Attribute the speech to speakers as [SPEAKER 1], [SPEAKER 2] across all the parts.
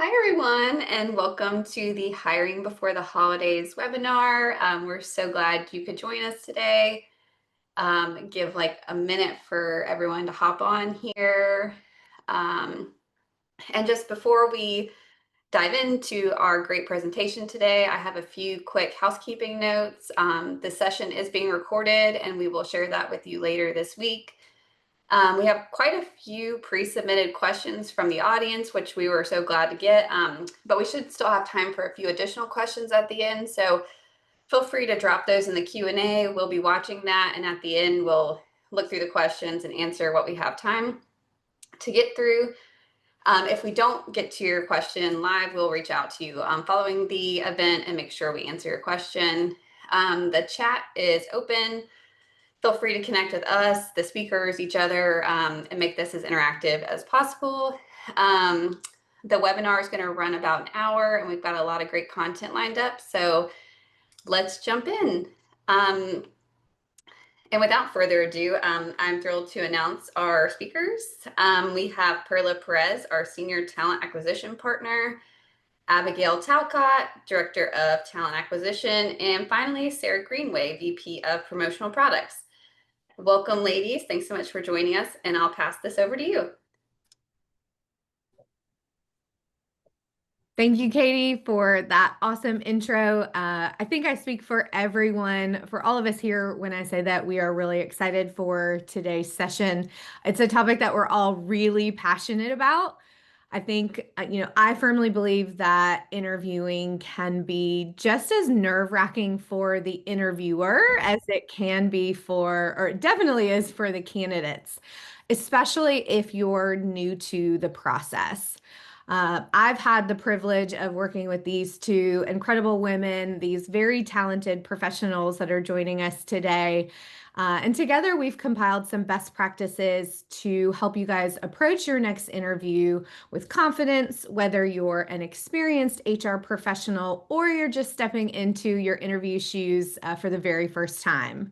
[SPEAKER 1] Hi, everyone, and welcome to the Hiring Before the Holidays webinar. We're so glad you could join us today. Give like a minute for everyone to hop on here. Um, and just before we dive into our great presentation today, I have a few quick housekeeping notes. The session is being recorded, and we will share that with you later this week. We have quite a few pre-submitted questions from the audience, which we were so glad to get, but we should still have time for a few additional questions at the end. So feel free to drop those in the Q&A. We'll be watching that, and at the end, we'll look through the questions and answer what we have time to get through. If we don't get to your question live, we'll reach out to you following the event and make sure we answer your question. The chat is open. Feel free to connect with us, the speakers, each other, and make this as interactive as possible. The webinar is going to run about an hour, and we've got a lot of great content lined up. So let's jump in. And without further ado, I'm thrilled to announce our speakers. We have Perla Perez, our Senior Talent Acquisition Partner, Abigail Talcott, Director of Talent Acquisition, and finally, Sarah Greenway, VP of Promotional Products. Welcome, ladies. Thanks so much for joining us, and I'll pass this over to you.
[SPEAKER 2] Thank you, Katie, for that awesome intro. I think I speak for everyone, for all of us here, when I say that we are really excited for today's session. It's a topic that we're all really passionate about. I think, I firmly believe that interviewing can be just as nerve-wracking for the interviewer as it can be or it definitely is for the candidates, especially if you're new to the process. I've had the privilege of working with these two incredible women, these very talented professionals that are joining us today. And together we've compiled some best practices to help you guys approach your next interview with confidence, whether you're an experienced HR professional or you're just stepping into your interview shoes for the very first time.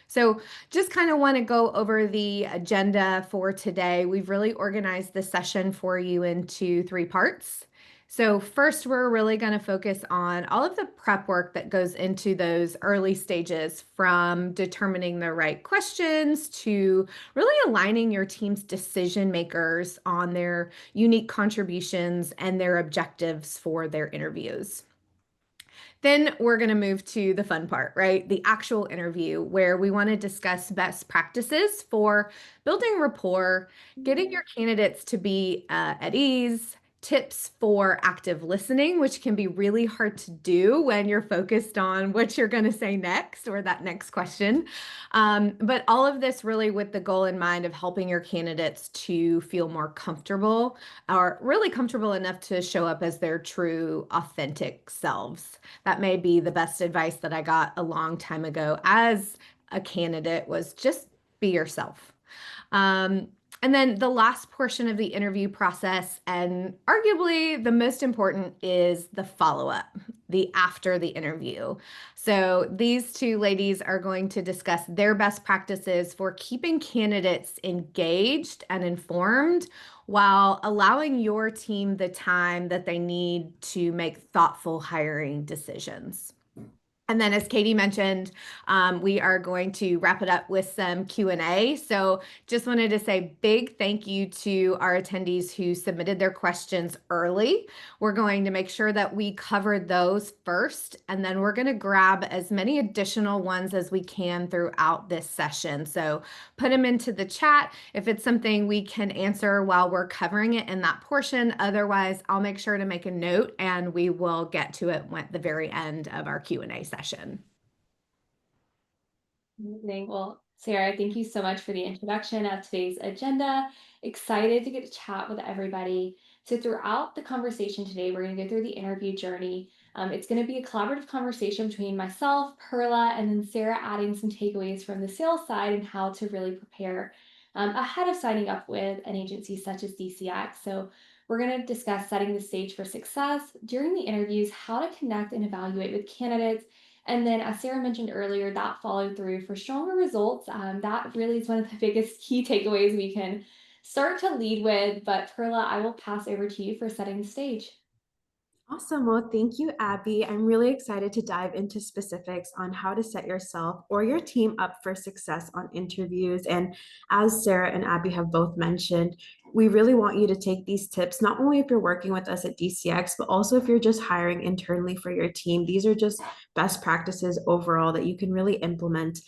[SPEAKER 2] So just kind of want to go over the agenda for today. We've really organized the session for you into three parts. So first, we're really going to focus on all of the prep work that goes into those early stages, from determining the right questions to really aligning your team's decision makers on their unique contributions and their objectives for their interviews. Then we're going to move to the fun part, right? The actual interview, where we want to discuss best practices for building rapport, getting your candidates to be at ease, tips for active listening, which can be really hard to do when you're focused on what you're going to say next or that next question. But all of this really with the goal in mind of helping your candidates to feel more comfortable, or really comfortable enough to show up as their true, authentic selves. That may be the best advice that I got a long time ago as a candidate, was just be yourself. And then the last portion of the interview process, and arguably the most important, is the follow-up, the after the interview. So these two ladies are going to discuss their best practices for keeping candidates engaged and informed while allowing your team the time that they need to make thoughtful hiring decisions. And then, as Katie mentioned, we are going to wrap it up with some Q&A. So just wanted to say big thank you to our attendees who submitted their questions early. We're going to make sure that we cover those first, and then we're going to grab as many additional ones as we can throughout this session. So put them into the chat if it's something we can answer while we're covering it in that portion. Otherwise, I'll make sure to make a note and we will get to it at the very end of our Q&A session.
[SPEAKER 3] Amazing. Well, Sarah, thank you so much for the introduction of today's agenda. Excited to get to chat with everybody. So throughout the conversation today, we're going to go through the interview journey. It's going to be a collaborative conversation between myself, Perla, and then Sarah adding some takeaways from the sales side and how to really prepare ahead of signing up with an agency such as DCX. So we're going to discuss setting the stage for success during the interviews, how to connect and evaluate with candidates, and then, as Sarah mentioned earlier, that follow through for stronger results. That really is one of the biggest key takeaways we can start to lead with. But Perla, I will pass over to you for setting the stage.
[SPEAKER 4] Awesome. Well, thank you, Abby. I'm really excited to dive into specifics on how to set yourself or your team up for success on interviews. And as Sarah and Abby have both mentioned, we really want you to take these tips, not only if you're working with us at DCX, but also if you're just hiring internally for your team. These are just best practices overall that you can really implement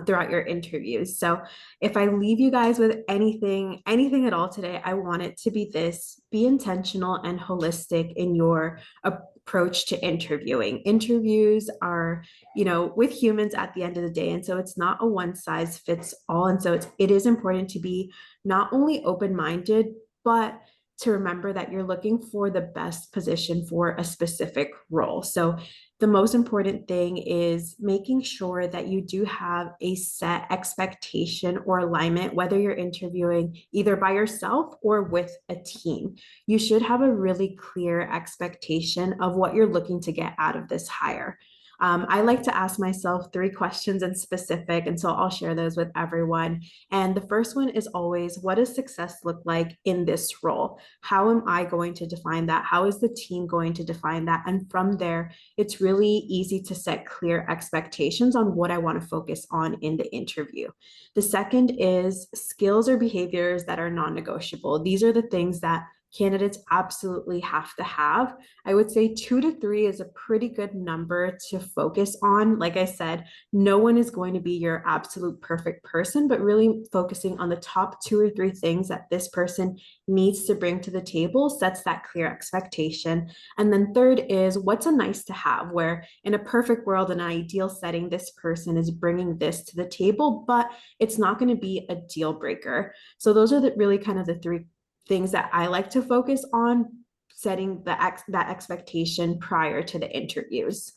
[SPEAKER 4] throughout your interviews. So if I leave you guys with anything at all today, I want it to be this: be intentional and holistic in your approach to interviewing. Interviews are, with humans at the end of the day. And so it's not a one size fits all. And so it is important to be not only open-minded, but to remember that you're looking for the best position for a specific role. So the most important thing is making sure that you do have a set expectation or alignment, whether you're interviewing either by yourself or with a team. You should have a really clear expectation of what you're looking to get out of this hire. I like to ask myself 3 questions in specific, and so I'll share those with everyone. And the first one is always, what does success look like in this role? How am I going to define that? How is the team going to define that? And from there, it's really easy to set clear expectations on what I want to focus on in the interview. The second is skills or behaviors that are non-negotiable. These are the things that candidates absolutely have to have. I would say 2 to 3 is a pretty good number to focus on. Like I said, no one is going to be your absolute perfect person, but really focusing on the top 2 or 3 things that this person needs to bring to the table sets that clear expectation. And then third is, what's a nice to have, where in a perfect world, in an ideal setting, this person is bringing this to the table, but it's not going to be a deal breaker. So those are really kind of the 3 things that I like to focus on, setting that expectation prior to the interviews.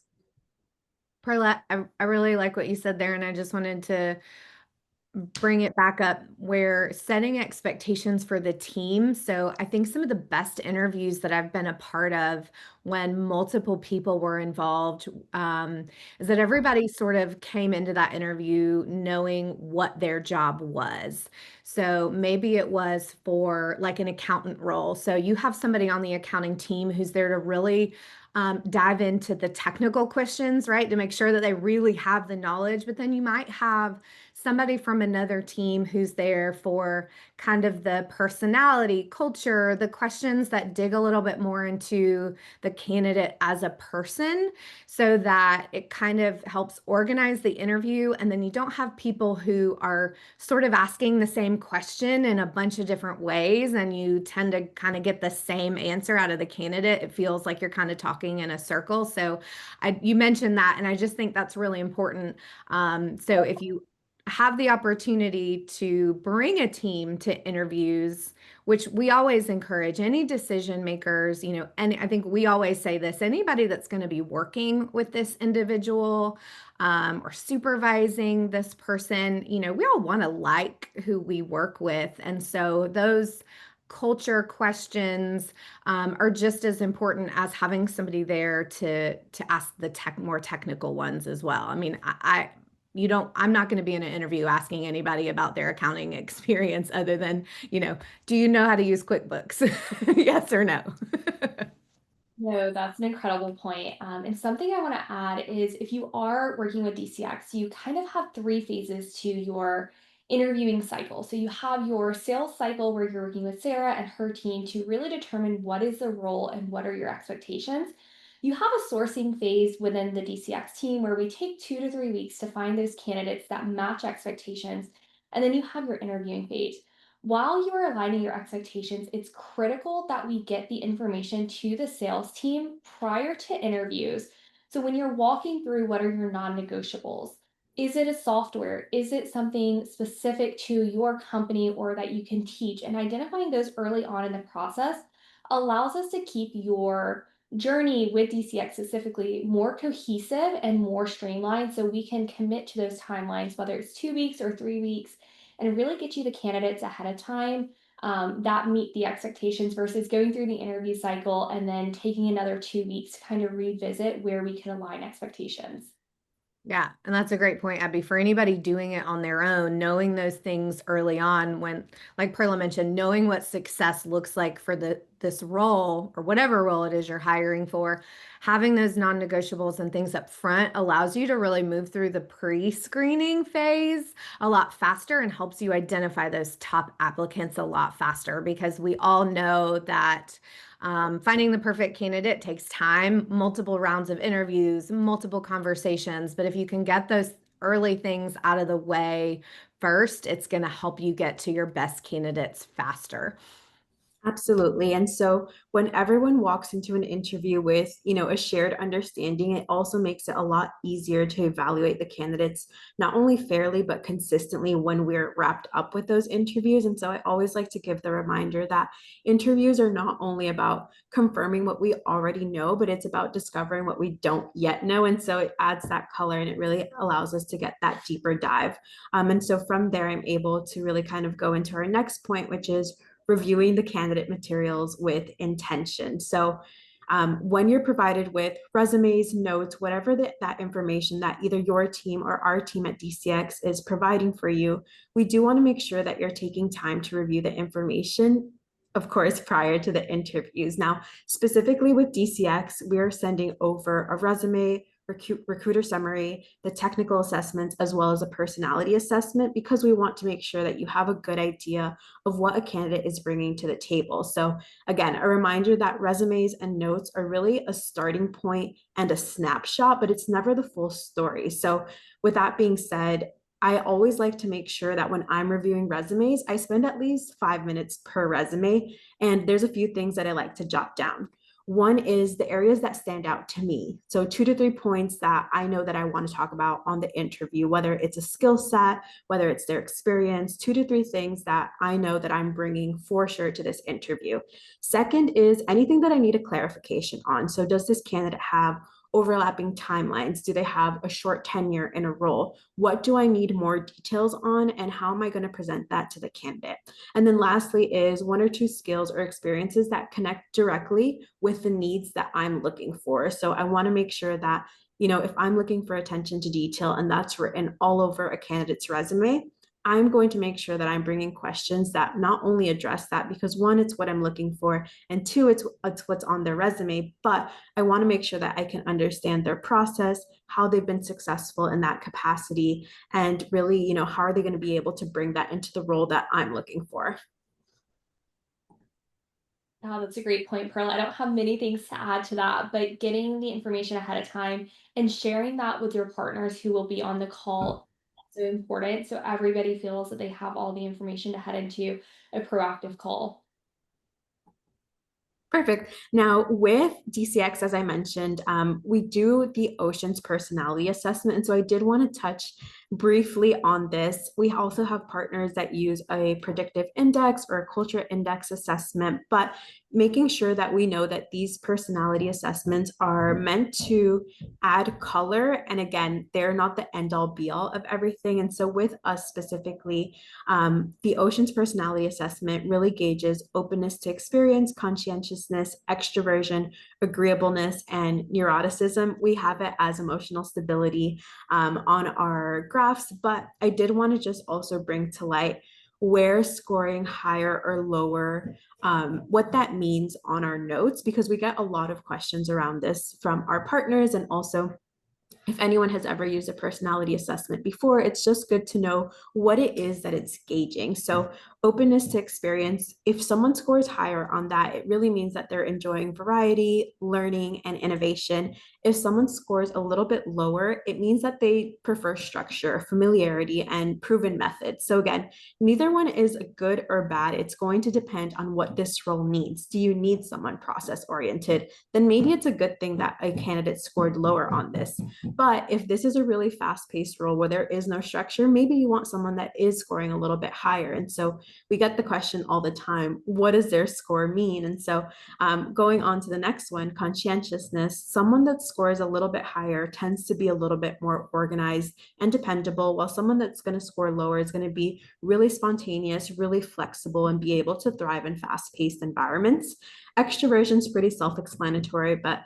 [SPEAKER 2] Perla, I really like what you said there, and I just wanted to bring it back up where setting expectations for the team. So I think some of the best interviews that I've been a part of when multiple people were involved is that everybody sort of came into that interview knowing what their job was. So maybe it was for like an accountant role. So you have somebody on the accounting team who's there to really dive into the technical questions, right? To make sure that they really have the knowledge. But then you might have somebody from another team who's there for kind of the personality, culture, the questions that dig a little bit more into the candidate as a person, so that it kind of helps organize the interview. And then you don't have people who are sort of asking the same question in a bunch of different ways, and you tend to kind of get the same answer out of the candidate. It feels like you're kind of talking in a circle. So you mentioned that, and I just think that's really important. So if you have the opportunity to bring a team to interviews, which we always encourage any decision makers, and I think we always say this: anybody that's going to be working with this individual or supervising this person, we all want to like who we work with. And so those culture questions are just as important as having somebody there to ask the more technical ones as well. I mean, I'm not going to be in an interview asking anybody about their accounting experience other than, do you know how to use QuickBooks? Yes or no?
[SPEAKER 3] No, that's an incredible point. And something I want to add is, if you are working with DCX, you kind of have 3 phases to your interviewing cycle. So you have your sales cycle where you're working with Sarah and her team to really determine what is the role and what are your expectations. You have a sourcing phase within the DCX team where we take 2 to 3 weeks to find those candidates that match expectations. And then you have your interviewing phase. While you are aligning your expectations, it's critical that we get the information to the sales team prior to interviews. So when you're walking through, what are your non-negotiables? Is it a software? Is it something specific to your company or that you can teach? And identifying those early on in the process allows us to keep your journey with DCX specifically more cohesive and more streamlined, so we can commit to those timelines, whether it's 2 weeks or 3 weeks, and really get you the candidates ahead of time that meet the expectations, versus going through the interview cycle and then taking another 2 weeks to kind of revisit where we can align expectations.
[SPEAKER 2] Yeah, and that's a great point, Abby. For anybody doing it on their own, knowing those things early on, when, like Perla mentioned, knowing what success looks like for this role or whatever role it is you're hiring for, having those non-negotiables and things up front allows you to really move through the pre-screening phase a lot faster and helps you identify those top applicants a lot faster, because we all know that finding the perfect candidate takes time, multiple rounds of interviews, multiple conversations. But if you can get those early things out of the way first, it's going to help you get to your best candidates faster.
[SPEAKER 4] Absolutely. And so when everyone walks into an interview with, a shared understanding, it also makes it a lot easier to evaluate the candidates, not only fairly, but consistently when we're wrapped up with those interviews. And so I always like to give the reminder that interviews are not only about confirming what we already know, but it's about discovering what we don't yet know. And so it adds that color and it really allows us to get that deeper dive. And so from there, I'm able to really kind of go into our next point, which is reviewing the candidate materials with intention. So when you're provided with resumes, notes, whatever that information that either your team or our team at DCX is providing for you, we do want to make sure that you're taking time to review the information, of course, prior to the interviews. Now, specifically with DCX, we're sending over a resume, recruiter summary, the technical assessments, as well as a personality assessment, because we want to make sure that you have a good idea of what a candidate is bringing to the table. So again, a reminder that resumes and notes are really a starting point and a snapshot, but it's never the full story. So with that being said, I always like to make sure that when I'm reviewing resumes, I spend at least 5 minutes per resume. And there's a few things that I like to jot down. One is the areas that stand out to me. So 2 to 3 points that I know that I want to talk about on the interview, whether it's a skill set, whether it's their experience, 2 to 3 things that I know that I'm bringing for sure to this interview. Second is anything that I need a clarification on. So does this candidate have overlapping timelines? Do they have a short tenure in a role? What do I need more details on, and how am I going to present that to the candidate? And then lastly is 1 or 2 skills or experiences that connect directly with the needs that I'm looking for. So I want to make sure that, if I'm looking for attention to detail and that's written all over a candidate's resume, I'm going to make sure that I'm bringing questions that not only address that, because one, it's what I'm looking for, and two, it's what's on their resume, but I want to make sure that I can understand their process, how they've been successful in that capacity, and really, how are they going to be able to bring that into the role that I'm looking for.
[SPEAKER 3] Oh, that's a great point, Pearl. I don't have many things to add to that, but getting the information ahead of time and sharing that with your partners who will be on the call is so important. So everybody feels that they have all the information to head into a proactive call.
[SPEAKER 4] Perfect. Now with DCX, as I mentioned, we do the Oceans personality assessment. And so I did want to touch briefly on this. We also have partners that use a predictive index or a culture index assessment, but making sure that we know that these personality assessments are meant to add color. And again, they're not the end all be all of everything. And so with us specifically, the Oceans personality assessment really gauges openness to experience, conscientiousness, extroversion, agreeableness, and neuroticism. We have it as emotional stability on our graphs, but I did want to just also bring to light where scoring higher or lower, what that means on our notes, because we get a lot of questions around this from our partners. And also, if anyone has ever used a personality assessment before, it's just good to know what it is that it's gauging. So openness to experience, if someone scores higher on that, it really means that they're enjoying variety, learning, and innovation. If someone scores a little bit lower, it means that they prefer structure, familiarity, and proven methods. So again, neither one is good or bad. It's going to depend on what this role needs. Do you need someone process oriented? Then maybe it's a good thing that a candidate scored lower on this. But if this is a really fast-paced role where there is no structure, maybe you want someone that is scoring a little bit higher. And so we get the question all the time, what does their score mean? And so going on to the next one, conscientiousness, someone that's scores a little bit higher tends to be a little bit more organized and dependable, while someone that's going to score lower is going to be really spontaneous, really flexible, and be able to thrive in fast-paced environments. Extroversion is pretty self-explanatory, but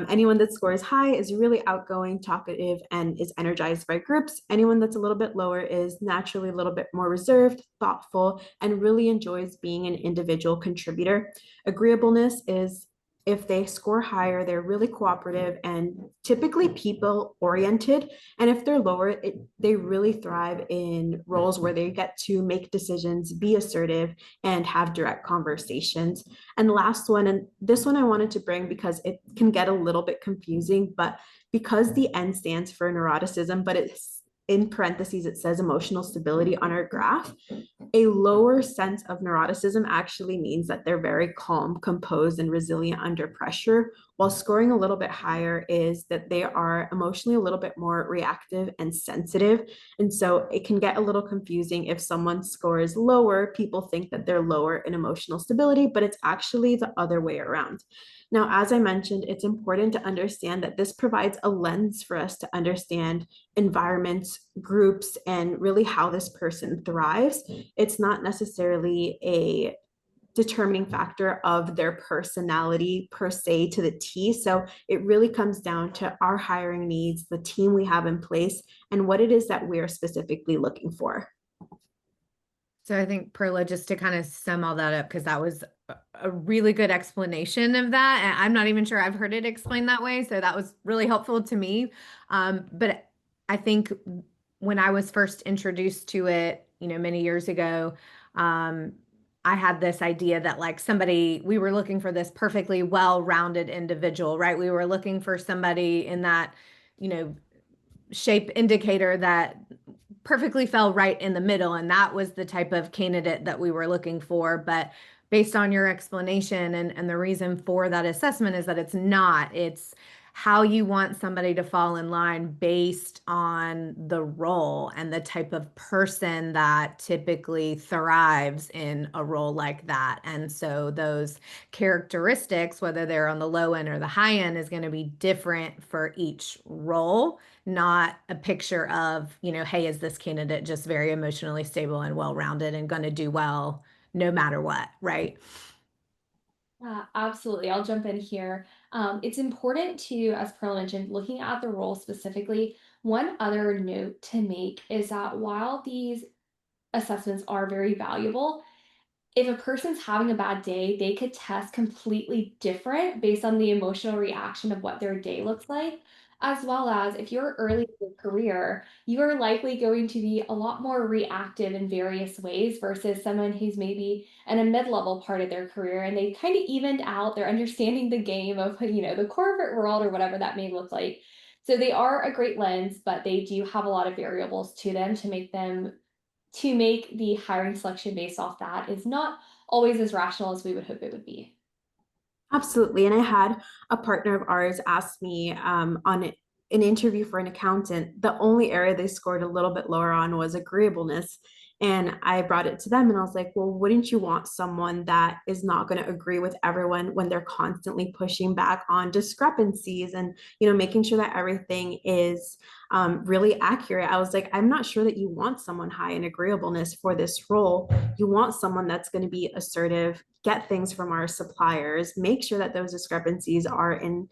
[SPEAKER 4] anyone that scores high is really outgoing, talkative, and is energized by groups. Anyone that's a little bit lower is naturally a little bit more reserved, thoughtful, and really enjoys being an individual contributor. Agreeableness is, if they score higher, they're really cooperative and typically people oriented. And if they're lower, they really thrive in roles where they get to make decisions, be assertive, and have direct conversations. And the last one, and this one I wanted to bring because it can get a little bit confusing, but because the N stands for neuroticism, but it's in parentheses, it says emotional stability on our graph. A lower sense of neuroticism actually means that they're very calm, composed, and resilient under pressure, while scoring a little bit higher is that they are emotionally a little bit more reactive and sensitive. And so it can get a little confusing if someone scores lower, people think that they're lower in emotional stability, but it's actually the other way around. Now, as I mentioned, it's important to understand that this provides a lens for us to understand environments, groups, and really how this person thrives. It's not necessarily a determining factor of their personality per se to the T. So it really comes down to our hiring needs, the team we have in place, and what it is that we are specifically looking for.
[SPEAKER 2] So I think, Perla, just to kind of sum all that up, because that was a really good explanation of that. And I'm not even sure I've heard it explained that way. So that was really helpful to me. But I think when I was first introduced to it, many years ago, I had this idea that like we were looking for this perfectly well-rounded individual, right? We were looking for somebody in that, shape indicator that perfectly fell right in the middle. And that was the type of candidate that we were looking for. But based on your explanation and the reason for that assessment is that it's how you want somebody to fall in line based on the role and the type of person that typically thrives in a role like that. And so those characteristics, whether they're on the low end or the high end, is going to be different for each role, not a picture of, hey, is this candidate just very emotionally stable and well-rounded and going to do well no matter what, right?
[SPEAKER 3] Absolutely. I'll jump in here. It's important to, as Pearl mentioned, looking at the role specifically. One other note to make is that while these assessments are very valuable, if a person's having a bad day, they could test completely different based on the emotional reaction of what their day looks like. As well as if you're early in your career, you are likely going to be a lot more reactive in various ways versus someone who's maybe in a mid-level part of their career and they kind of evened out, they're understanding the game of, the corporate world or whatever that may look like. So they are a great lens, but they do have a lot of variables to them to make the hiring selection based off that is not always as rational as we would hope it would be.
[SPEAKER 4] Absolutely. And I had a partner of ours ask me on an interview for an accountant, the only area they scored a little bit lower on was agreeableness. And I brought it to them and I was like, well, wouldn't you want someone that is not going to agree with everyone when they're constantly pushing back on discrepancies and, making sure that everything is really accurate? I was like, I'm not sure that you want someone high in agreeableness for this role. You want someone that's going to be assertive, get things from our suppliers, make sure that those discrepancies are in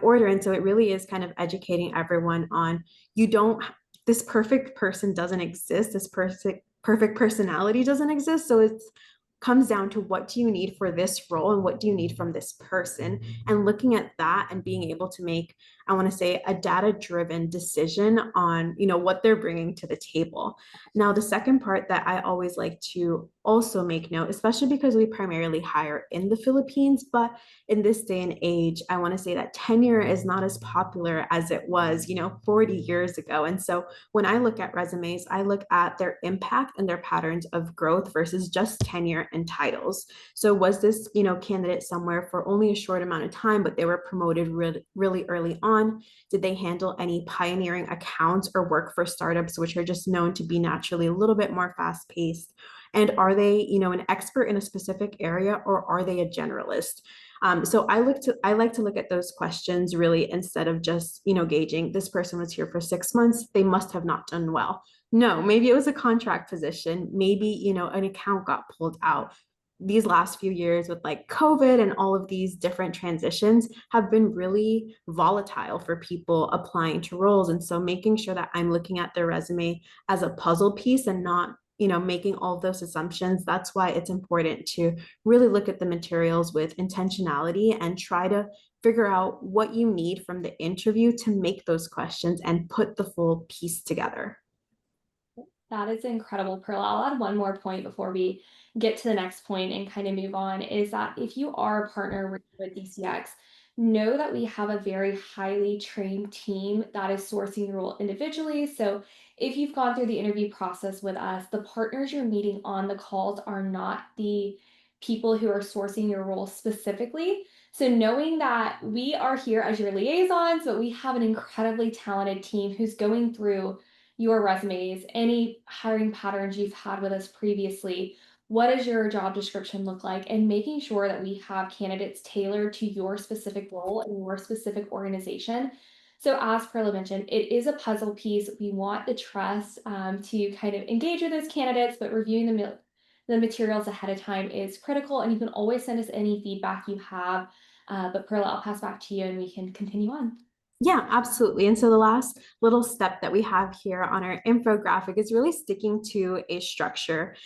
[SPEAKER 4] order. And so it really is kind of educating everyone on, this perfect person doesn't exist. This perfect personality doesn't exist. So it comes down to, what do you need for this role and what do you need from this person? And looking at that and being able to make, I want to say, a data-driven decision on, what they're bringing to the table. Now, the second part that I always like to also make note, especially because we primarily hire in the Philippines, but in this day and age, I want to say that tenure is not as popular as it was, 40 years ago. And so when I look at resumes, I look at their impact and their patterns of growth versus just tenure and titles. So was this, candidate somewhere for only a short amount of time, but they were promoted really early on? Did they handle any pioneering accounts or work for startups, which are just known to be naturally a little bit more fast-paced? And are they, an expert in a specific area, or are they a generalist? So I like to look at those questions really, instead of just, gauging this person was here for 6 months, they must have not done well. No, maybe it was a contract position. Maybe, an account got pulled out. These last few years with like COVID and all of these different transitions have been really volatile for people applying to roles. And so making sure that I'm looking at their resume as a puzzle piece and not, making all of those assumptions. That's why it's important to really look at the materials with intentionality and try to figure out what you need from the interview to make those questions and put the full piece together.
[SPEAKER 3] That is incredible, Pearl. I'll add one more point before we get to the next point and kind of move on, is that if you are a partner with DCX, know that we have a very highly trained team that is sourcing the role individually. So if you've gone through the interview process with us, the partners you're meeting on the calls are not the people who are sourcing your role specifically. So knowing that we are here as your liaisons, but we have an incredibly talented team who's going through your resumes, any hiring patterns you've had with us previously, what does your job description look like, and making sure that we have candidates tailored to your specific role and your specific organization. So as Perla mentioned, it is a puzzle piece. We want the trust to kind of engage with those candidates, but reviewing the materials ahead of time is critical, and you can always send us any feedback you have. But Perla, I'll pass back to you and we can continue on.
[SPEAKER 4] Yeah, absolutely. And so the last little step that we have here on our infographic is really sticking to a structure.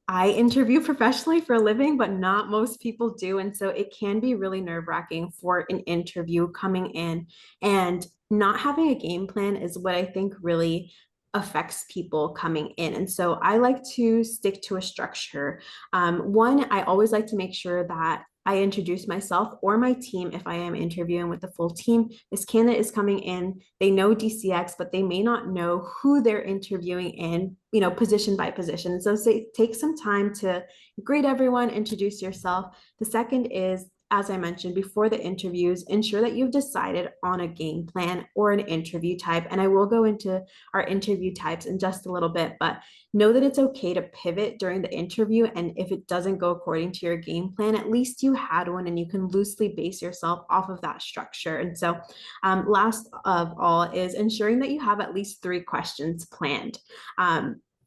[SPEAKER 4] I interview professionally for a living, but not most people do. And so it can be really nerve-wracking for an interview coming in, and not having a game plan is what I think really affects people coming in. And so I like to stick to a structure. One, I always like to make sure that I introduce myself or my team if I am interviewing with the full team. This candidate is coming in, they know DCX, but they may not know who they're interviewing in, position by position. So say, take some time to greet everyone, introduce yourself. The second is, as I mentioned before the interviews, ensure that you've decided on a game plan or an interview type. And I will go into our interview types in just a little bit, but know that it's okay to pivot during the interview. And if it doesn't go according to your game plan, at least you had one and you can loosely base yourself off of that structure. And so last of all is ensuring that you have at least 3 questions planned.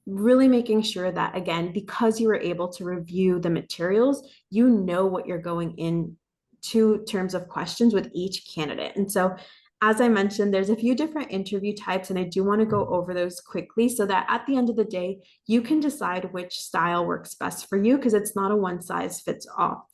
[SPEAKER 4] Really making sure that, again, because you were able to review the materials, you know what you're going in to terms of questions with each candidate. And so as I mentioned, there's a few different interview types, and I do want to go over those quickly so that at the end of the day, you can decide which style works best for you, because it's not a one size fits all.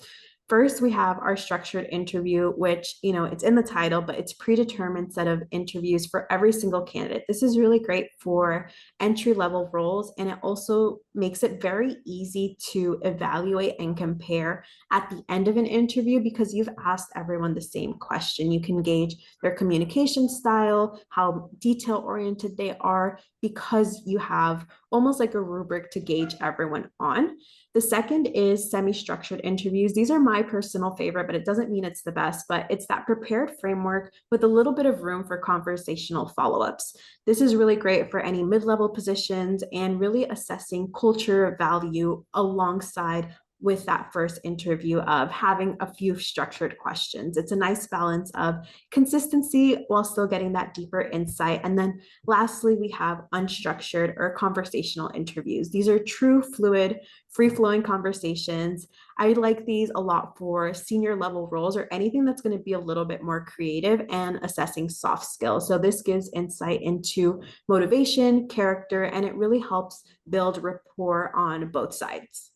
[SPEAKER 4] First, we have our structured interview, which, it's in the title, but it's predetermined set of interviews for every single candidate. This is really great for entry-level roles, and it also makes it very easy to evaluate and compare at the end of an interview, because you've asked everyone the same question. You can gauge their communication style, how detail-oriented they are, because you have almost like a rubric to gauge everyone on. The second is semi-structured interviews. These are my personal favorite, but it doesn't mean it's the best, but it's that prepared framework with a little bit of room for conversational follow-ups. This is really great for any mid-level positions and really assessing culture value alongside with that first interview of having a few structured questions. It's a nice balance of consistency while still getting that deeper insight. And then lastly, we have unstructured or conversational interviews. These are true, fluid, free-flowing conversations. I like these a lot for senior level roles or anything that's going to be a little bit more creative and assessing soft skills. So this gives insight into motivation, character, and it really helps build rapport on both sides.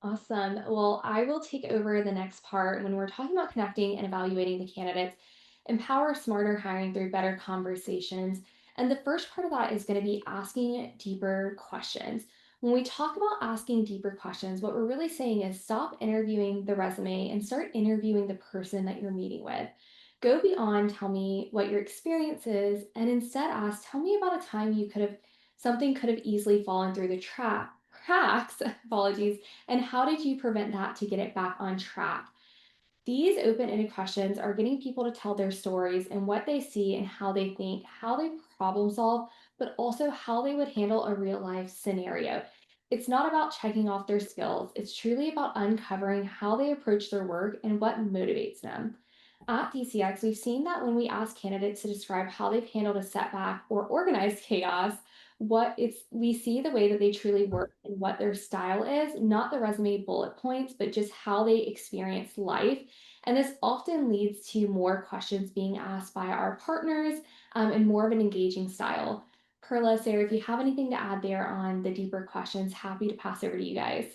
[SPEAKER 3] Awesome. Well, I will take over the next part when we're talking about connecting and evaluating the candidates. Empower smarter hiring through better conversations. And the first part of that is going to be asking deeper questions. When we talk about asking deeper questions, what we're really saying is stop interviewing the resume and start interviewing the person that you're meeting with. Go beyond, tell me what your experience is, and instead ask, tell me about a time something could have easily fallen through the cracks, apologies, and how did you prevent that to get it back on track? These open-ended questions are getting people to tell their stories and what they see and how they think, how they problem solve, but also how they would handle a real life scenario. It's not about checking off their skills, it's truly about uncovering how they approach their work and what motivates them. At DCX, we've seen that when we ask candidates to describe how they've handled a setback or organized chaos, we see the way that they truly work and what their style is, not the resume bullet points, but just how they experience life. And this often leads to more questions being asked by our partners, and more of an engaging style. Perla, Sarah, if you have anything to add there on the deeper questions, happy to pass over to you guys.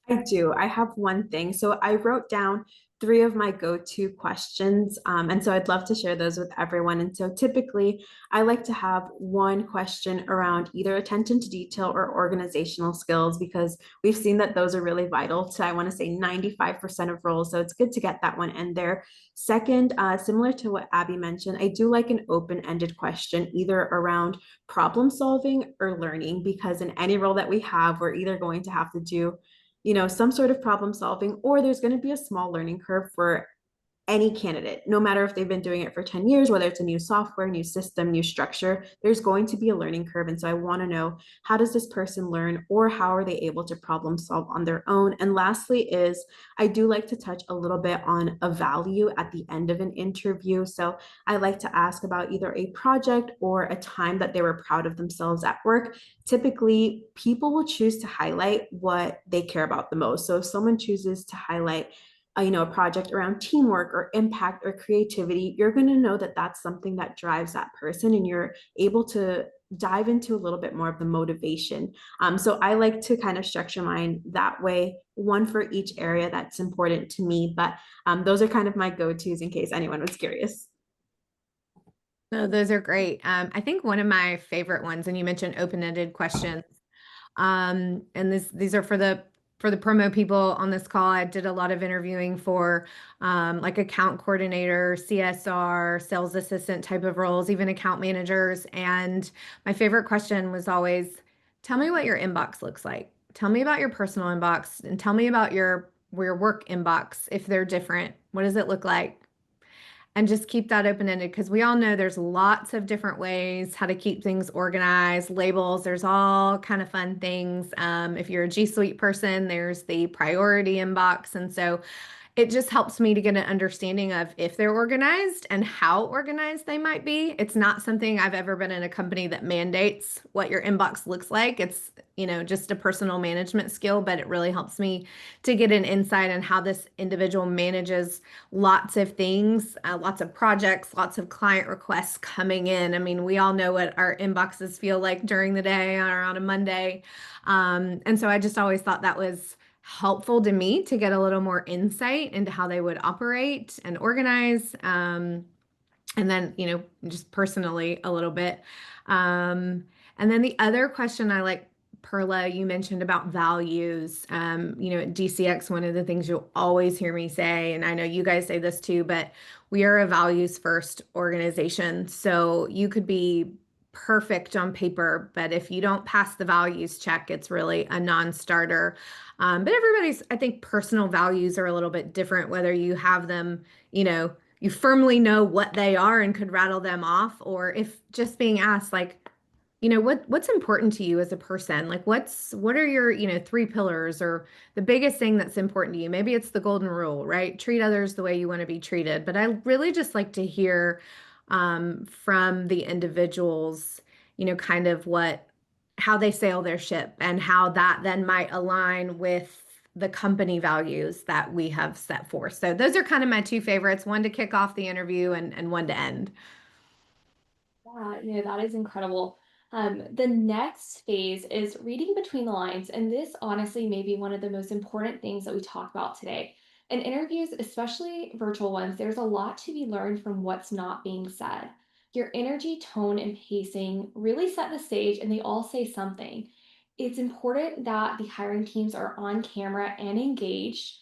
[SPEAKER 4] I do. I have one thing. So I wrote down three of my go-to questions. And so I'd love to share those with everyone. And so typically, I like to have one question around either attention to detail or organizational skills, because we've seen that those are really vital to, I want to say, 95% of roles. So it's good to get that one in there. Second, similar to what Abby mentioned, I do like an open-ended question, either around problem solving or learning, because in any role that we have, we're either going to have to do some sort of problem solving, or there's going to be a small learning curve for any candidate, no matter if they've been doing it for 10 years, whether it's a new software, new system, new structure, there's going to be a learning curve. And so I want to know, how does this person learn, or how are they able to problem solve on their own? And lastly is, I do like to touch a little bit on a value at the end of an interview. So I like to ask about either a project or a time that they were proud of themselves at work. Typically, people will choose to highlight what they care about the most. So if someone chooses to highlight a project around teamwork or impact or creativity, you're going to know that that's something that drives that person, and you're able to dive into a little bit more of the motivation. So I like to kind of structure mine that way, one for each area that's important to me. But those are kind of my go-tos in case anyone was curious.
[SPEAKER 2] No, those are great. I think one of my favorite ones, and you mentioned open-ended questions. And these are for the promo people on this call. I did a lot of interviewing for like account coordinator, CSR, sales assistant type of roles, even account managers. And my favorite question was always, tell me what your inbox looks like. Tell me about your personal inbox, and tell me about your work inbox. If they're different, what does it look like? And just keep that open-ended, because we all know there's lots of different ways how to keep things organized, labels, there's all kind of fun things. If you're a G Suite person, there's the priority inbox. And so it just helps me to get an understanding of if they're organized and how organized they might be. It's not something I've ever been in a company that mandates what your inbox looks like. It's, just a personal management skill, but it really helps me to get an insight on how this individual manages lots of things, lots of projects, lots of client requests coming in. I mean, we all know what our inboxes feel like during the day or on a Monday. And so I just always thought that was helpful to me to get a little more insight into how they would operate and organize. And then, just personally a little bit. And then the other question I like, Perla, you mentioned about values. At DCX, one of the things you'll always hear me say, and I know you guys say this too, but we are a values first organization. So you could be perfect on paper, but if you don't pass the values check, it's really a non-starter. But everybody's, I think, personal values are a little bit different, whether you have them, you firmly know what they are and could rattle them off, or if just being asked, like, what's important to you as a person? Like, what are your, three pillars, or the biggest thing that's important to you? Maybe it's the golden rule, right? Treat others the way you want to be treated. But I really just like to hear from the individuals, kind of how they sail their ship, and how that then might align with the company values that we have set forth. So those are kind of my two favorites, one to kick off the interview and one to end.
[SPEAKER 3] Yeah, that is incredible. The next phase is reading between the lines, and this honestly may be one of the most important things that we talk about today. In interviews, especially virtual ones, there's a lot to be learned from what's not being said. Your energy, tone, and pacing really set the stage, and they all say something. It's important that the hiring teams are on camera and engaged.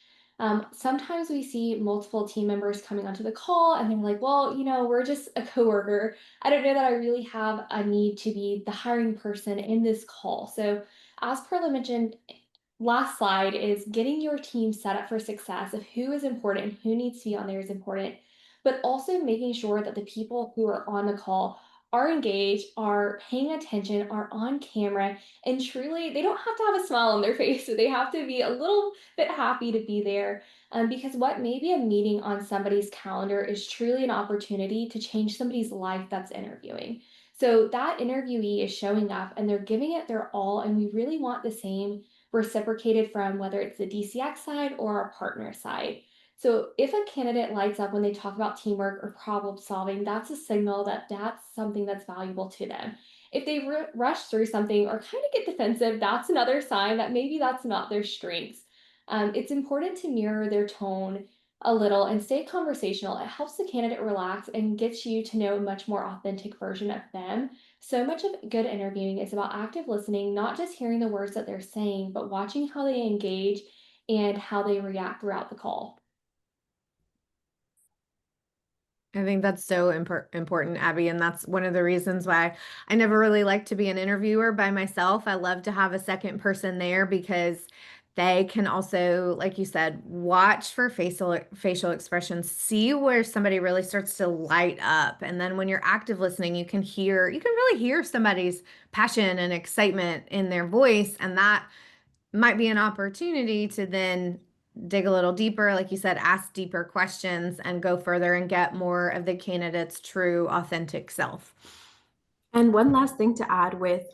[SPEAKER 3] Sometimes we see multiple team members coming onto the call, and they're like, well, we're just a coworker. I don't know that I really have a need to be the hiring person in this call. So, as Perla mentioned, last slide is getting your team set up for success of who is important and who needs to be on there is important, but also making sure that the people who are on the call are engaged, are paying attention, are on camera, and truly they don't have to have a smile on their face. So they have to be a little bit happy to be there. Because what may be a meeting on somebody's calendar is truly an opportunity to change somebody's life that's interviewing. So that interviewee is showing up and they're giving it their all, and we really want the same reciprocated from whether it's the DCX side or our partner side. So if a candidate lights up when they talk about teamwork or problem solving, that's a signal that that's something that's valuable to them. If they rush through something or kind of get defensive, that's another sign that maybe that's not their strengths. It's important to mirror their tone a little and stay conversational. It helps the candidate relax and gets you to know a much more authentic version of them. So much of good interviewing is about active listening, not just hearing the words that they're saying, but watching how they engage and how they react throughout the call.
[SPEAKER 2] I think that's so important, Abby. And that's one of the reasons why I never really like to be an interviewer by myself. I love to have a second person there because they can also, like you said, watch for facial expressions, see where somebody really starts to light up. And then when you're active listening, you can really hear somebody's passion and excitement in their voice. And that might be an opportunity to then dig a little deeper, like you said, ask deeper questions and go further and get more of the candidate's true, authentic self.
[SPEAKER 4] And one last thing to add with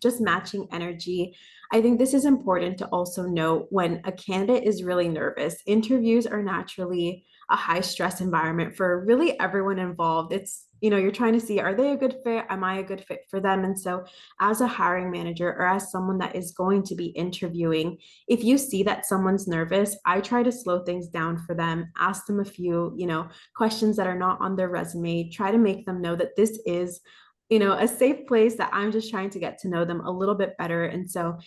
[SPEAKER 4] just matching energy. I think this is important to also note when a candidate is really nervous. Interviews are naturally a high stress environment for really everyone involved. It's, you're trying to see, are they a good fit? Am I a good fit for them? And so, as a hiring manager or as someone that is going to be interviewing, if you see that someone's nervous, I try to slow things down for them, ask them a few, questions that are not on their resume, try to make them know that this is a safe place, that I'm just trying to get to know them a little bit better. And so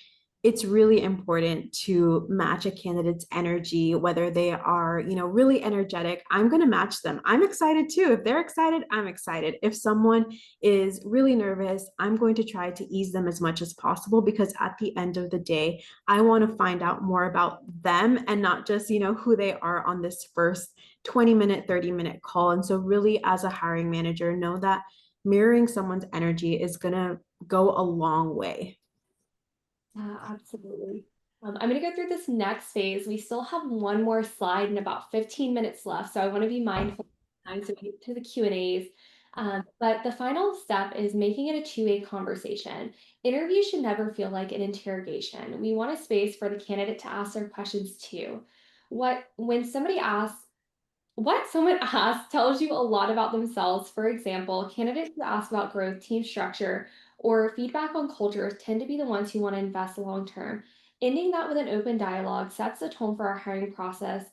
[SPEAKER 4] it's really important to match a candidate's energy, whether they are, really energetic. I'm going to match them. I'm excited too. If they're excited, I'm excited. If someone is really nervous, I'm going to try to ease them as much as possible, because at the end of the day, I want to find out more about them and not just, who they are on this first 20-minute, 30-minute call. And so really, as a hiring manager, know that mirroring someone's energy is going to go a long way.
[SPEAKER 3] Absolutely. I'm going to go through this next phase. We still have one more slide and about 15 minutes left, so I want to be mindful of time so we get to the Q&As. But the final step is making it a two-way conversation. Interviews should never feel like an interrogation. We want a space for the candidate to ask their questions too. What someone asks tells you a lot about themselves. For example, candidates who ask about growth, team structure, or feedback on culture tend to be the ones who want to invest long term. Ending that with an open dialogue sets the tone for our hiring process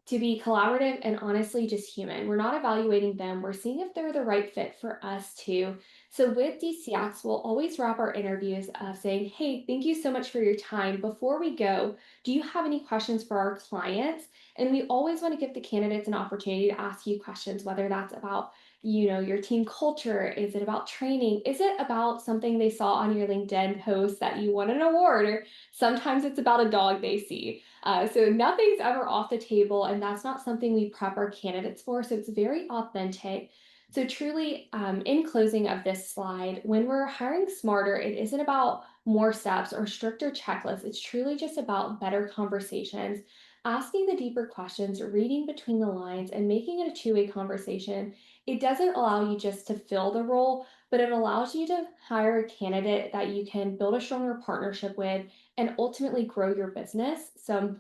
[SPEAKER 3] to be collaborative and honestly just human. We're not evaluating them, we're seeing if they're the right fit for us too. So with DCX, we'll always wrap our interviews saying, hey, thank you so much for your time. Before we go, do you have any questions for our clients? And we always want to give the candidates an opportunity to ask you questions, whether that's about your team culture. Is it about training? Is it about something they saw on your LinkedIn post that you won an award? Or sometimes it's about a dog they see. So nothing's ever off the table, and that's not something we prep our candidates for. So it's very authentic. So truly, in closing of this slide, when we're hiring smarter, it isn't about more steps or stricter checklists. It's truly just about better conversations, asking the deeper questions, reading between the lines, and making it a two-way conversation. It doesn't allow you just to fill the role, but it allows you to hire a candidate that you can build a stronger partnership with and ultimately grow your business. So,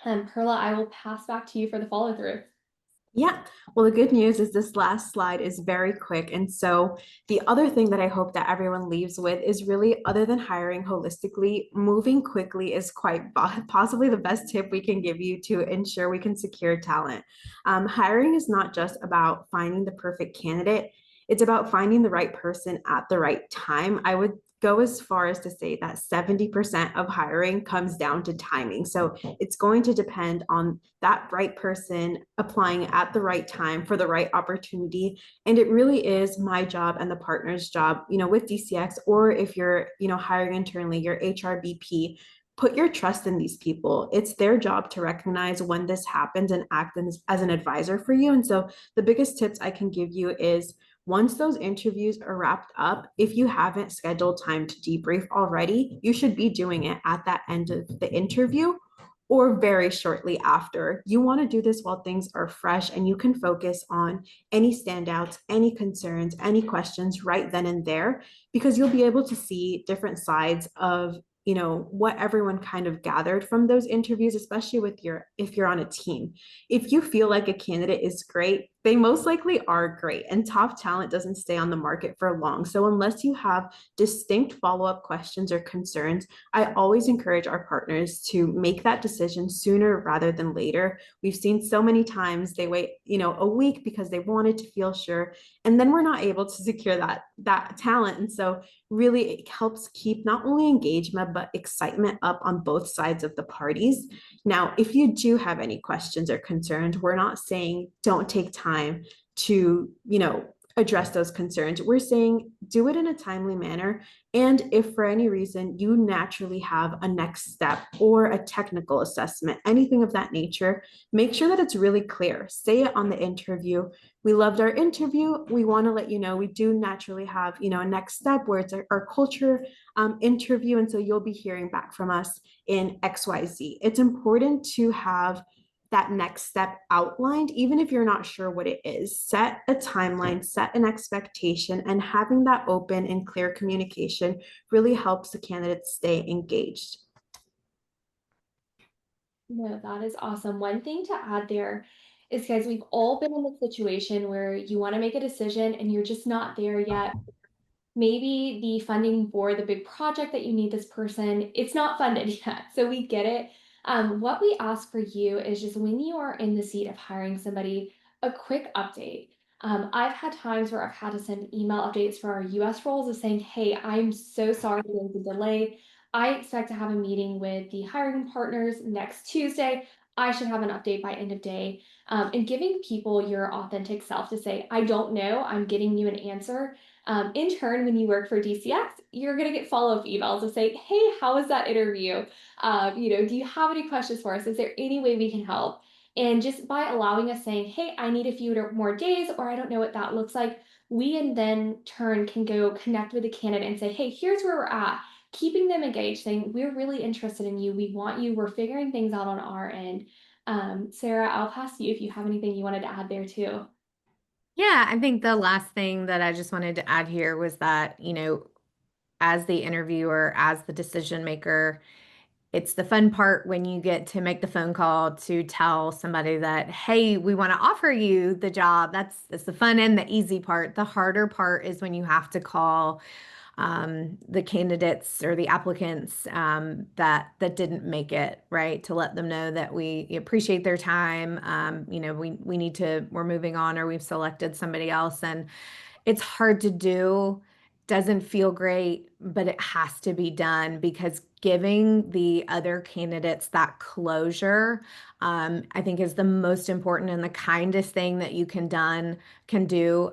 [SPEAKER 3] Perla, I will pass back to you for the follow through.
[SPEAKER 4] Yeah, well, the good news is this last slide is very quick. And so the other thing that I hope that everyone leaves with is really, other than hiring holistically, moving quickly is quite possibly the best tip we can give you to ensure we can secure talent. Hiring is not just about finding the perfect candidate. It's about finding the right person at the right time. I would go as far as to say that 70% of hiring comes down to timing. So it's going to depend on that right person applying at the right time for the right opportunity. And it really is my job and the partner's job, with DCX, or if you're, hiring internally, your HRBP, put your trust in these people. It's their job to recognize when this happens and act as an advisor for you. And so the biggest tips I can give you is Once those interviews are wrapped up, if you haven't scheduled time to debrief already, you should be doing it at that end of the interview or very shortly after. You want to do this while things are fresh and you can focus on any standouts, any concerns, any questions right then and there, because you'll be able to see different sides of what everyone kind of gathered from those interviews, especially if you're on a team. If you feel like a candidate is great, they most likely are great, and top talent doesn't stay on the market for long. So unless you have distinct follow-up questions or concerns, I always encourage our partners to make that decision sooner rather than later. We've seen so many times they wait, a week because they wanted to feel sure, and then we're not able to secure that talent. And so really it helps keep not only engagement but excitement up on both sides of the parties. Now, if you do have any questions or concerns, we're not saying don't take time to, address those concerns. We're saying do it in a timely manner. And if for any reason you naturally have a next step or a technical assessment, anything of that nature, make sure that it's really clear. Say it on the interview. We loved our interview. We want to let you know we do naturally have, a next step where it's our culture interview. And so you'll be hearing back from us in XYZ. It's important to have that next step outlined, even if you're not sure what it is. Set a timeline, set an expectation, and having that open and clear communication really helps the candidates stay engaged.
[SPEAKER 3] No, that is awesome. One thing to add there is, guys, we've all been in the situation where you want to make a decision and you're just not there yet. Maybe the funding for the big project that you need this person, it's not funded yet. So we get it. What we ask for you is just when you are in the seat of hiring somebody, a quick update. I've had times where I've had to send email updates for our US roles of saying, hey, I'm so sorry for the delay. I expect to have a meeting with the hiring partners next Tuesday. I should have an update by end of day. And giving people your authentic self to say, I don't know, I'm getting you an answer. In turn, when you work for DCX, you're going to get follow-up emails to say, hey, how was that interview? Do you have any questions for us? Is there any way we can help? And just by allowing us saying, hey, I need a few more days, or I don't know what that looks like, we in then turn can go connect with the candidate and say, hey, here's where we're at. Keeping them engaged, saying, we're really interested in you. We want you. We're figuring things out on our end. Sarah, I'll pass to you if you have anything you wanted to add there too.
[SPEAKER 2] Yeah, I think the last thing that I just wanted to add here was that, as the interviewer, as the decision maker, it's the fun part when you get to make the phone call to tell somebody that, hey, we want to offer you the job. That's the fun and the easy part. The harder part is when you have to call the candidates or the applicants that didn't make it, right? To let them know that we appreciate their time. We're moving on, or we've selected somebody else. And it's hard to do, doesn't feel great, but it has to be done, because giving the other candidates that closure, I think, is the most important and the kindest thing that you can do.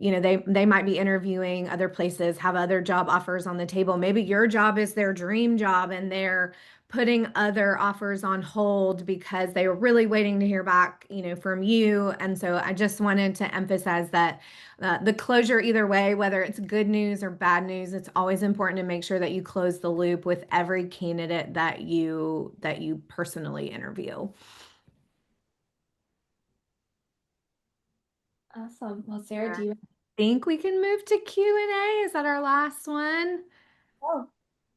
[SPEAKER 2] They might be interviewing other places, have other job offers on the table. Maybe your job is their dream job and they're putting other offers on hold because they were really waiting to hear back, from you. And so I just wanted to emphasize that the closure, either way, whether it's good news or bad news, it's always important to make sure that you close the loop with every candidate that you personally interview.
[SPEAKER 3] Awesome. Well, Sarah, do you
[SPEAKER 2] think we can move to Q&A? Is that our last one?
[SPEAKER 3] Oh.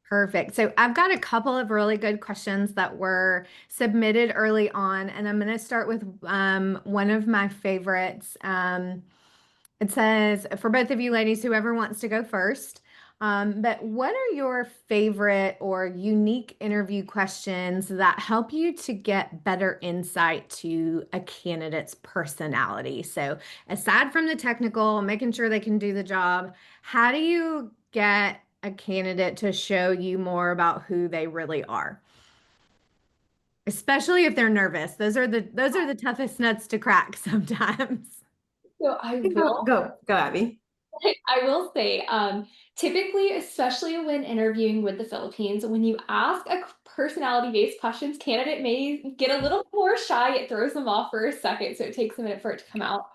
[SPEAKER 2] Perfect. So I've got a couple of really good questions that were submitted early on, and I'm going to start with one of my favorites. It says, for both of you ladies, whoever wants to go first, but what are your favorite or unique interview questions that help you to get better insight to a candidate's personality? So aside from the technical, making sure they can do the job, how do you get a candidate to show you more about who they really are? Especially if they're nervous. Those are the toughest nuts to crack sometimes.
[SPEAKER 3] So I will
[SPEAKER 4] Go, Abby.
[SPEAKER 3] I will say, typically, especially when interviewing with the Philippines, when you ask a personality-based questions, candidate may get a little more shy. It throws them off for a second, so it takes a minute for it to come out.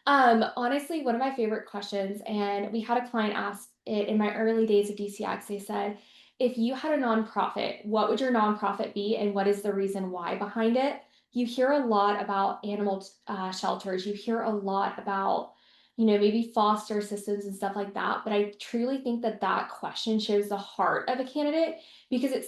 [SPEAKER 3] Honestly, one of my favorite questions, and we had a client ask it in my early days of DCX. They said, if you had a nonprofit, what would your nonprofit be and what is the reason why behind it? You hear a lot about animal shelters. You hear a lot about, maybe foster systems and stuff like that. But I truly think that that question shows the heart of a candidate because it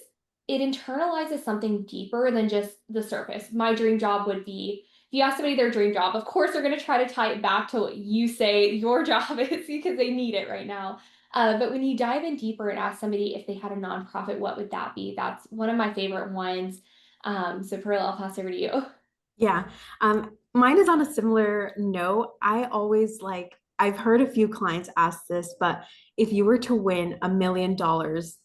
[SPEAKER 3] internalizes something deeper than just the surface. My dream job would be, if you ask somebody their dream job, of course they're going to try to tie it back to what you say your job is because they need it right now. But when you dive in deeper and ask somebody if they had a nonprofit, what would that be? That's one of my favorite ones. So Pearl, I'll pass over to you.
[SPEAKER 4] Yeah. Mine is on a similar note. I've heard a few clients ask this, but if you were to win $1 million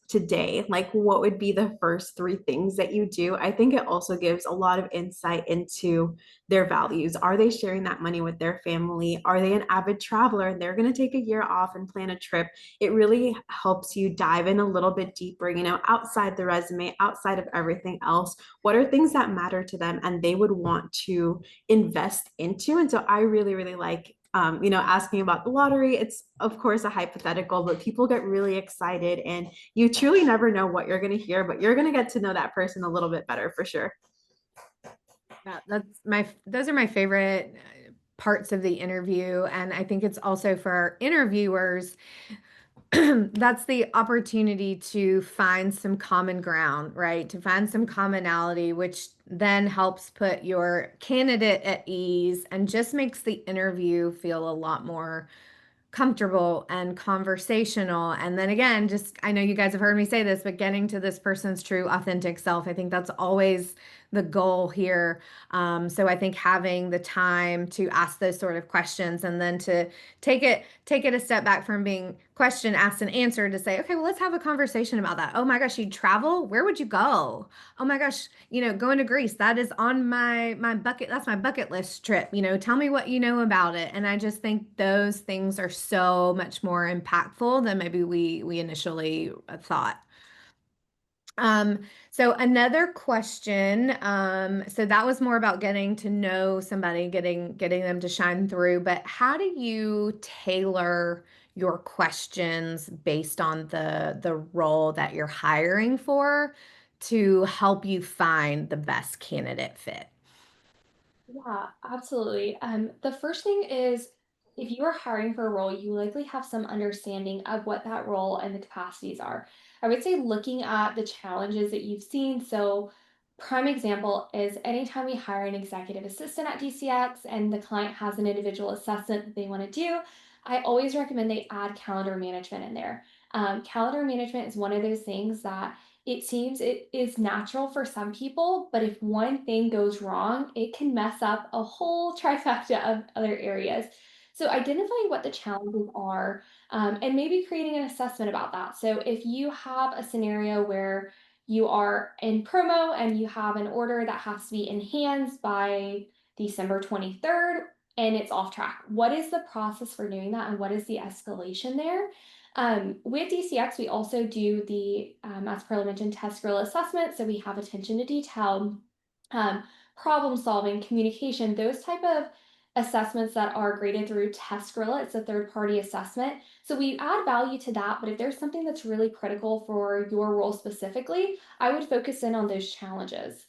[SPEAKER 4] today, like what would be the first three things that you do? I think it also gives a lot of insight into their values. Are they sharing that money with their family? Are they an avid traveler and they're going to take a year off and plan a trip? It really helps you dive in a little bit deeper, outside the resume, outside of everything else. What are things that matter to them and they would want to invest into? And so I really, really like asking about the lottery. It's of course a hypothetical, but people get really excited and you truly never know what you're going to hear, but you're going to get to know that person a little bit better for sure.
[SPEAKER 2] Yeah, those are my favorite parts of the interview. And I think it's also for our interviewers, that's the opportunity to find some common ground, right? To find some commonality, which then helps put your candidate at ease and just makes the interview feel a lot more comfortable and conversational. And then again, just I know you guys have heard me say this, but getting to this person's true, authentic self, I think that's always the goal here. So I think having the time to ask those sort of questions and then to take it a step back from being question asked and answered to say, okay, well, let's have a conversation about that. Oh my gosh, you'd travel? Where would you go? Oh my gosh, going to Greece, that is on my bucket, that's my bucket list trip. Tell me what you know about it. And I just think those things are so much more impactful than maybe we initially thought. So another question, so that was more about getting to know somebody, getting them to shine through, but how do you tailor your questions based on the role that you're hiring for to help you find the best candidate fit?
[SPEAKER 3] Yeah, absolutely. The first thing is if you are hiring for a role, you likely have some understanding of what that role and the capacities are. I would say looking at the challenges that you've seen. So, prime example is anytime we hire an executive assistant at DCX and the client has an individual assessment that they want to do, I always recommend they add calendar management in there. Calendar management is one of those things that it seems it is natural for some people, but if one thing goes wrong, it can mess up a whole trifecta of other areas. So, identifying what the challenges are and maybe creating an assessment about that. So, if you have a scenario where you are in promo and you have an order that has to be in hands by December 23rd and it's off track, what is the process for doing that and what is the escalation there? With DCX, we also do the, as Perla mentioned, test gorilla assessment. So we have attention to detail, um, problem solving, communication, those type of assessments that are graded through test gorilla. It's a third party assessment. So we add value to that. But if there's something that's really critical for your role specifically, I would focus in on those challenges.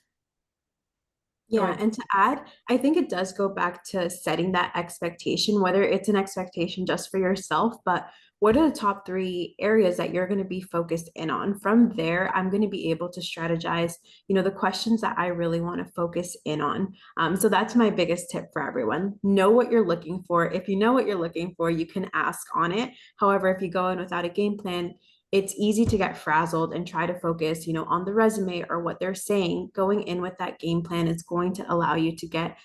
[SPEAKER 4] Yeah, and to add, I think it does go back to setting that expectation, whether it's an expectation just for yourself, but what are the top three areas that you're going to be focused in on? From there, I'm going to be able to strategize, the questions that I really want to focus in on. So that's my biggest tip for everyone. Know what you're looking for. If you know what you're looking for, you can ask on it. However, if you go in without a game plan, it's easy to get frazzled and try to focus, on the resume or what they're saying. Going in with that game plan is going to allow you to get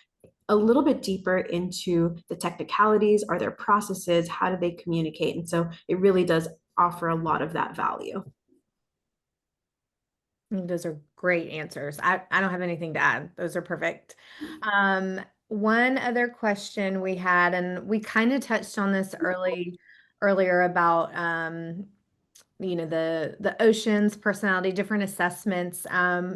[SPEAKER 4] a little bit deeper into the technicalities. Are there processes? How do they communicate? And so it really does offer a lot of that value.
[SPEAKER 2] Those are great answers. I don't have anything to add. Those are perfect. One other question we had, and we kind of touched on this earlier about the oceans personality, different assessments.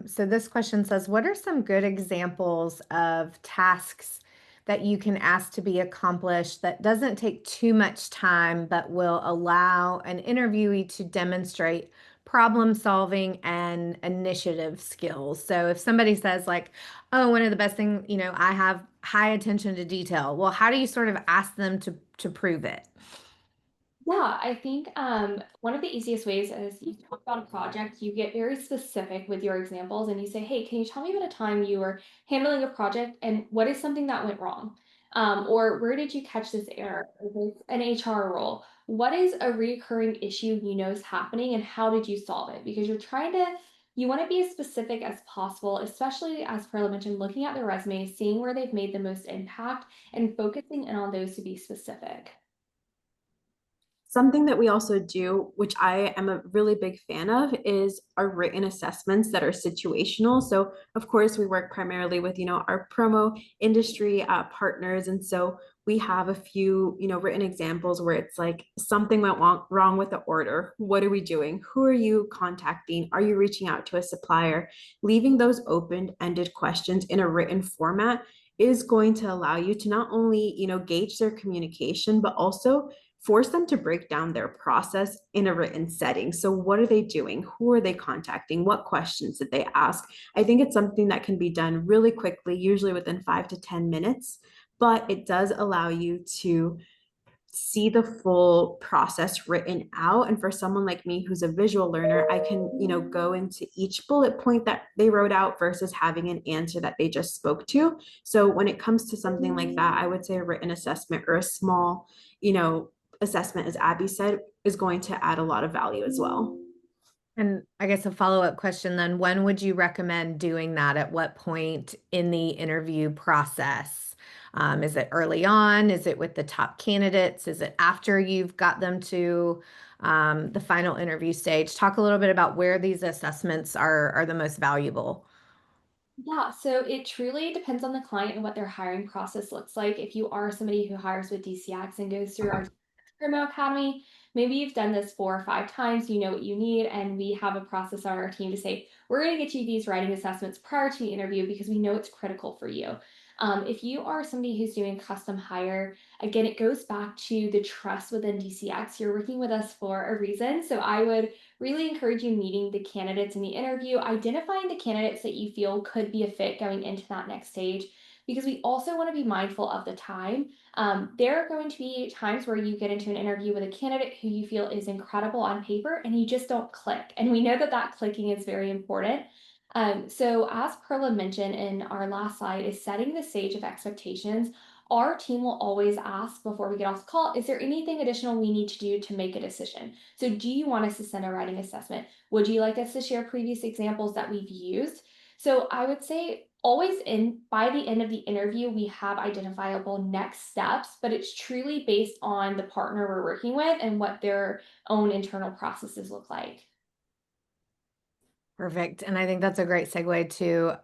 [SPEAKER 2] So this question says, what are some good examples of tasks that you can ask to be accomplished that doesn't take too much time, but will allow an interviewee to demonstrate problem solving and initiative skills. So if somebody says like, oh, one of the best things, I have high attention to detail. Well, how do you sort of ask them to prove it?
[SPEAKER 3] Yeah, I think one of the easiest ways is you talk about a project, you get very specific with your examples and you say, hey, can you tell me about a time you were handling a project and what is something that went wrong? Or where did you catch this error? If it's an HR role, what is a recurring issue you know is happening and how did you solve it? Because you want to be as specific as possible, especially as Perla mentioned, looking at their resume, seeing where they've made the most impact and focusing in on those to be specific.
[SPEAKER 4] Something that we also do, which I am a really big fan of, is our written assessments that are situational. So, of course, we work primarily with, our promo industry partners. And so we have a few, written examples where it's like something went wrong with the order. What are we doing? Who are you contacting? Are you reaching out to a supplier? Leaving those open-ended questions in a written format is going to allow you to not only, gauge their communication, but also force them to break down their process in a written setting. So what are they doing? Who are they contacting? What questions did they ask? I think it's something that can be done really quickly, usually within 5 to 10 minutes, but it does allow you to see the full process written out. And for someone like me who's a visual learner, I can, go into each bullet point that they wrote out versus having an answer that they just spoke to. So when it comes to something like that, I would say a written assessment or a small, assessment, as Abby said, is going to add a lot of value as well.
[SPEAKER 2] And I guess a follow-up question then, when would you recommend doing that? At what point in the interview process? Is it early on? Is it with the top candidates? Is it after you've got them to the final interview stage? Talk a little bit about where these assessments are the most valuable.
[SPEAKER 3] Yeah, so it truly depends on the client and what their hiring process looks like. If you are somebody who hires with DCX and goes through our Promo Academy, maybe you've done this 4 or 5 times, you know what you need, and we have a process on our team to say, we're going to get you these writing assessments prior to the interview because we know it's critical for you. If you are somebody who's doing custom hire, again, it goes back to the trust within DCX. You're working with us for a reason. So I would really encourage you meeting the candidates in the interview, identifying the candidates that you feel could be a fit going into that next stage, because we also want to be mindful of the time. There are going to be times where you get into an interview with a candidate who you feel is incredible on paper and you just don't click. And we know that that clicking is very important. So as Perla mentioned in our last slide, is setting the stage of expectations. Our team will always ask before we get off the call, is there anything additional we need to do to make a decision? So do you want us to send a writing assessment? Would you like us to share previous examples that we've used? So I would say always by the end of the interview, we have identifiable next steps, but it's truly based on the partner we're working with and what their own internal processes look like.
[SPEAKER 2] Perfect. And I think that's a great segue to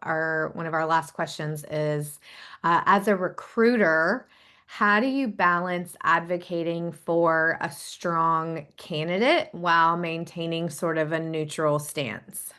[SPEAKER 2] one of our last questions is, as a recruiter, how do you balance advocating for a strong candidate while maintaining sort of a neutral stance?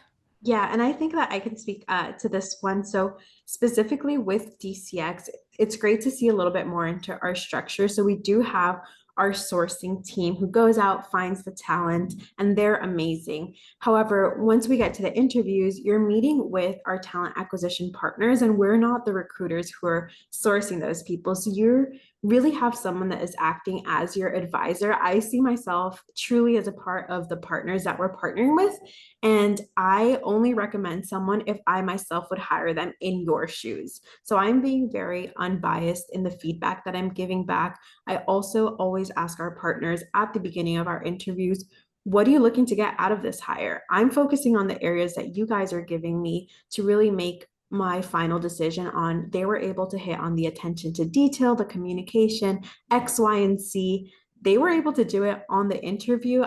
[SPEAKER 4] Yeah, and I think that I can speak to this one. So specifically with DCX, it's great to see a little bit more into our structure. So we do have our sourcing team who goes out, finds the talent, and they're amazing. However, once we get to the interviews, you're meeting with our talent acquisition partners, and we're not the recruiters who are sourcing those people. So you really have someone that is acting as your advisor. I see myself truly as a part of the partners that we're partnering with. And I only recommend someone if I myself would hire them in your shoes. So I'm being very unbiased in the feedback that I'm giving back. I also always ask our partners at the beginning of our interviews, what are you looking to get out of this hire? I'm focusing on the areas that you guys are giving me to really make my final decision on. They were able to hit on the attention to detail, the communication, X, Y, and Z. They were able to do it on the interview.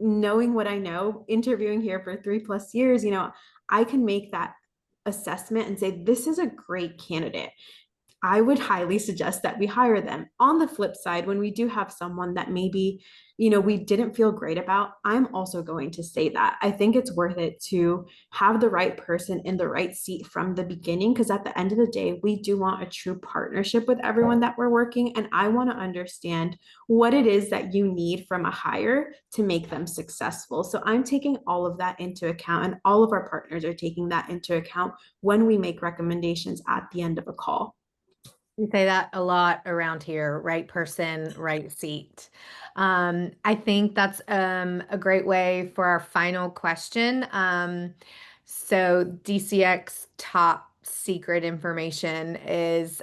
[SPEAKER 4] Knowing what I know, interviewing here for 3+ years, I can make that assessment and say, this is a great candidate. I would highly suggest that we hire them. On the flip side, when we do have someone that maybe, we didn't feel great about, I'm also going to say that. I think it's worth it to have the right person in the right seat from the beginning, because at the end of the day, we do want a true partnership with everyone that we're working. And I want to understand what it is that you need from a hire to make them successful. So I'm taking all of that into account, and all of our partners are taking that into account when we make recommendations at the end of a call.
[SPEAKER 2] We say that a lot around here, right person, right seat. I think that's a great way for our final question. So DCX top secret information is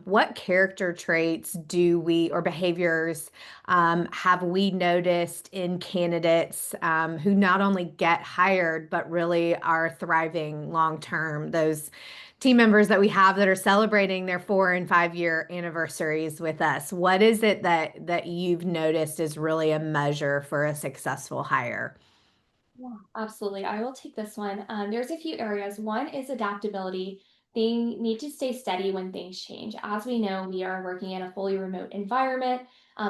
[SPEAKER 2] what character traits do we or behaviors have we noticed in candidates who not only get hired but really are thriving long term? Those team members that we have that are celebrating their 4 and 5 year anniversaries with us. What is it that you've noticed is really a measure for a successful hire?
[SPEAKER 3] Yeah, absolutely. I will take this one. There's a few areas. One is adaptability. They need to stay steady when things change. As we know, we are working in a fully remote environment.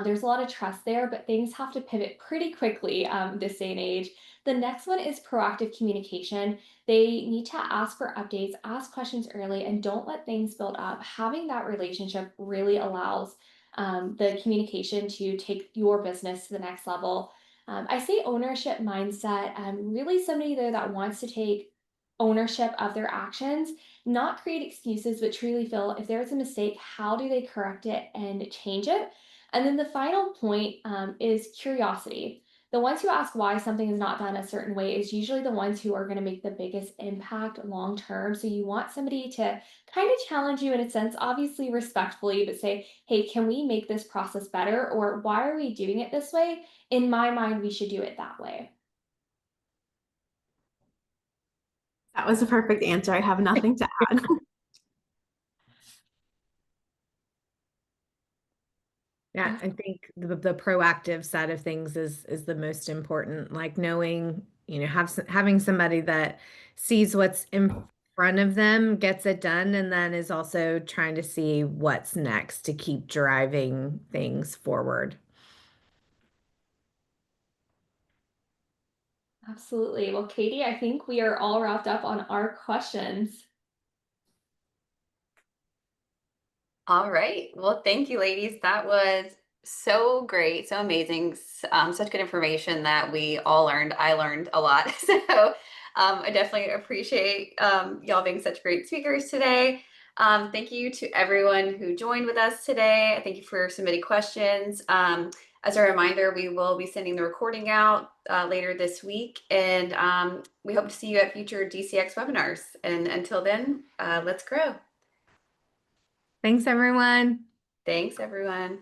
[SPEAKER 3] There's a lot of trust there, but things have to pivot pretty quickly this day and age. The next one is proactive communication. They need to ask for updates, ask questions early, and don't let things build up. Having that relationship really allows the communication to take your business to the next level. I say ownership mindset, really somebody there that wants to take ownership of their actions, not create excuses, but truly feel if there's a mistake, how do they correct it and change it? And then the final point is curiosity. The ones who ask why something is not done a certain way is usually the ones who are going to make the biggest impact long term. So you want somebody to kind of challenge you in a sense, obviously respectfully, but say, hey, can we make this process better? Or why are we doing it this way? In my mind, we should do it that way.
[SPEAKER 4] That was a perfect answer. I have nothing to add.
[SPEAKER 2] Yeah, I think the proactive side of things is the most important. Like knowing, having somebody that sees what's in front of them, gets it done, and then is also trying to see what's next to keep driving things forward.
[SPEAKER 3] Absolutely. Well, Katie, I think we are all wrapped up on our questions.
[SPEAKER 1] All right. Well, thank you, ladies. That was so great, so amazing. Such good information that we all learned. I learned a lot. So I definitely appreciate y'all being such great speakers today. Thank you to everyone who joined with us today. Thank you for submitting questions. As a reminder, we will be sending the recording out later this week, and we hope to see you at future DCX webinars. And until then, let's grow.
[SPEAKER 2] Thanks, everyone.
[SPEAKER 1] Thanks, everyone.